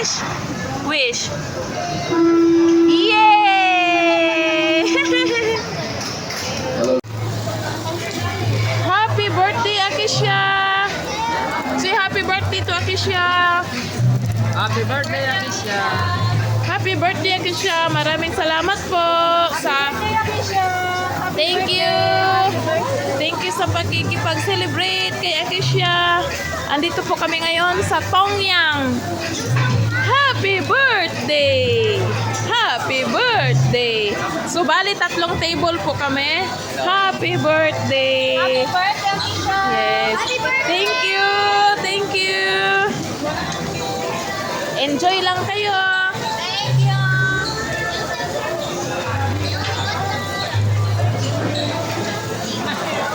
Wish. Wish. Yay! Happy birthday, Akisha! Say happy birthday to Akisha! Happy birthday, Alicia. Happy birthday, Akisha! Maraming salamat po sa... Thank you! Thank you sa pagkikipag-celebrate kay Akisha. Andito po kami ngayon sa Tongyang. Happy birthday! Happy birthday! So, bali 3 table po kami. Happy birthday! Happy birthday, Misha! Yes. Happy birthday! Thank you! Thank you! Enjoy lang kayo! Thank you!